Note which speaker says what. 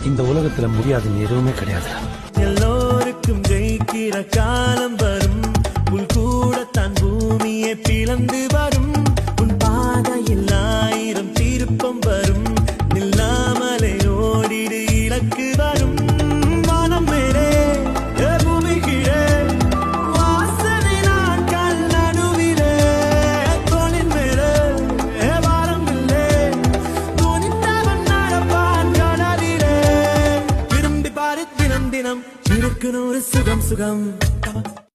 Speaker 1: இந்த உலகத்துல முடியாதுன்னு எதுவுமே கிடையாது.
Speaker 2: எல்லோருக்கும் ஜெயிக்கிற காலம் வரும், புல் கூட தன் பூமியை பிளந்து வரும், உன் பாதையில் 1000 திருப்பம் வரும், நில்லாமலே ஓடிடு இலக்கு வரும். வானம் மேலே பூமி கீழே வாசனை நாட்கள் நடுவிலே, தோளின் மேலே வாரம் இல்லை துணிந்தவன் நடப்பான் கடலிலே. விரும்பி பாரு தினம் தினம் இருக்கு நூறு சுகம் சுகம்.